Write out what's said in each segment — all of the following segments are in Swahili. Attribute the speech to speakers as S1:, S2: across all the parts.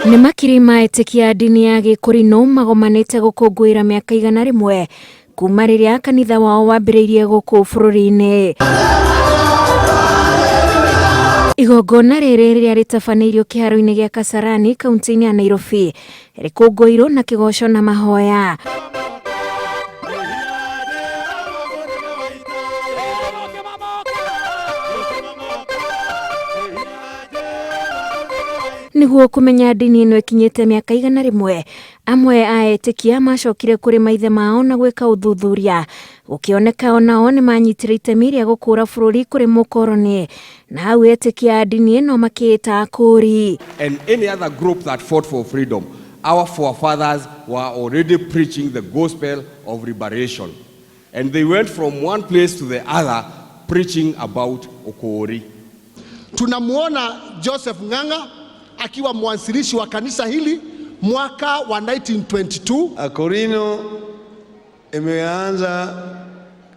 S1: Nĩ makiri maetĩkia ndini ya Gĩkũrinũ magomanĩte gũkũngũĩra mĩaka 100 kuma rĩrĩa kanitha wao wambĩrĩirie gũkũ bũrũri-inĩ. Igongona rĩrĩ rĩrĩa rĩtabanĩirio kĩharo-inĩ gĩa Kasarani kaunti-inĩ ya Nairobi rĩkũngũĩirwo na kĩgoco na mahoya. Nĩguo kũmenya ndini ĩno ĩkinyĩte mĩaka 100, amwe a etĩkia macokire kũrĩ maithe mao na gwĩka ũthuthuria, gũkĩoneka onao nĩ manyitire itemi rĩa gũkũra bũrũri kũrĩ mũkoroni, na hau etĩkia ndini ĩno makĩĩta akũri.
S2: And any other group that fought for freedom, our forefathers were already preaching the gospel of liberation, and they went from one place to the other preaching about Okori.
S3: Tunamuona Joseph Ng'ang'a akiwa mwanzilishi wa kanisa hili mwaka wa 1922.
S4: Akorino imeanza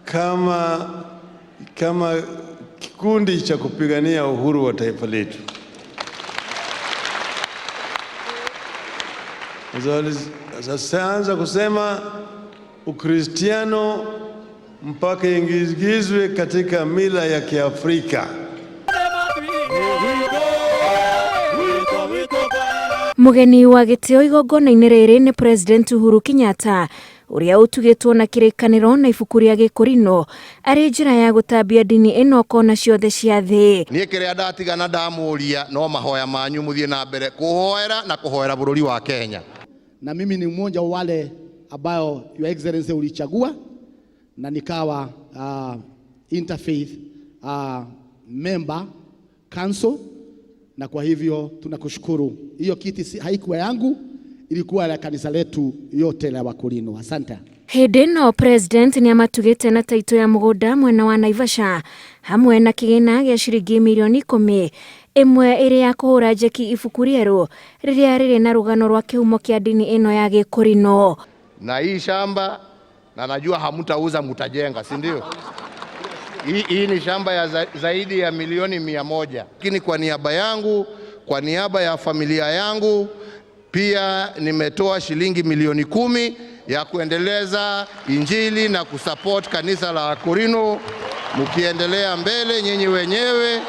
S4: kama kikundi cha kupigania uhuru wa taifa letu. Sasa anza kusema Ukristiano mpaka ingizwe katika mila ya Kiafrika.
S1: Mugeni wa gĩtĩo igongona-inĩ rĩrĩ nĩ President Uhuru Kenyatta, ũrĩa ũtugĩtwo na kĩrĩkanĩro na ibuku rĩa Gĩkũrinũ arĩ njĩra ya gũtambia ndini ĩno kona ciothe cia thĩ.
S3: Niĩ kĩrĩa ndatigana ndamũria no mahoya manyu mũthiĩ na mbere kũhoera na kũhoera bũrũri wa Kenya.
S5: Na mimi ni mmoja wa wale ambao Your Excellency ulichagua na nikawa interfaith member council, na kwa hivyo tunakushukuru. Hiyo kiti haikuwa yangu, ilikuwa ya kanisa letu yote la Wakorino. Asante.
S1: Hĩndĩ ĩno President nĩ amatugĩte na taito ya mũgũnda mwena wa Naivasha hamwe na kĩgĩna gĩa ciringi milioni 10, ĩmwe ĩrĩ ya kũhũra njeki ibuku rĩerũ rĩrĩa rĩrĩ na rũgano rwa kĩhumo kĩa ndini ĩno ya Gĩkũrinũ.
S3: Na hii shamba na najua hamutauza, mutajenga, si ndio? Hii ni shamba ya zaidi ya milioni 100. Lakini kwa niaba yangu, kwa niaba ya familia yangu, pia nimetoa shilingi milioni 10 ya kuendeleza injili na kusupport kanisa la Akorino mkiendelea mbele nyinyi wenyewe.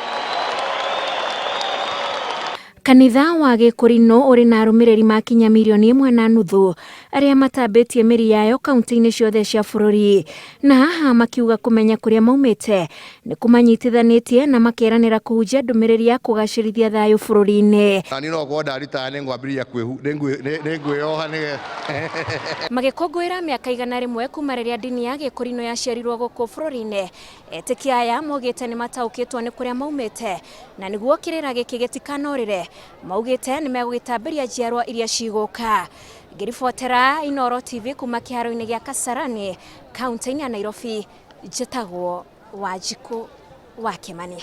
S1: Kanitha wa Gĩkũrinũ ũrĩ na arũmĩrĩri makinya milioni 1.5 arĩa matambĩtie mĩri yayo kaunti-inĩ ciothe cia bũrũri, na haha makiuga kũmenya kũrĩa maumĩte nĩ kũmanyitithanĩtie na makeranĩra kũhunjia ndũmĩrĩri ya kũgacĩrithia thayũ bũrũri-inĩ. Magĩkũngũĩra mĩaka 100 kuma rĩrĩa ndini ya Gĩkũrinũ yaciarirwo gũkũ bũrũri-inĩ, etĩkia aya maugĩte nĩ mataũkĩtwo nĩ kũrĩa maumĩte, na nĩguo kĩrĩra gĩkĩ gĩtikanorĩre maugĩte nĩ megũgĩtambĩria njiarwa iria cigũka. Ngĩribotera Inooro TV kuma kĩharo-inĩ gĩa Kasarani kaunti-inĩ ya Nairobi, njĩtagwo Wanjikũ wa Kĩmani.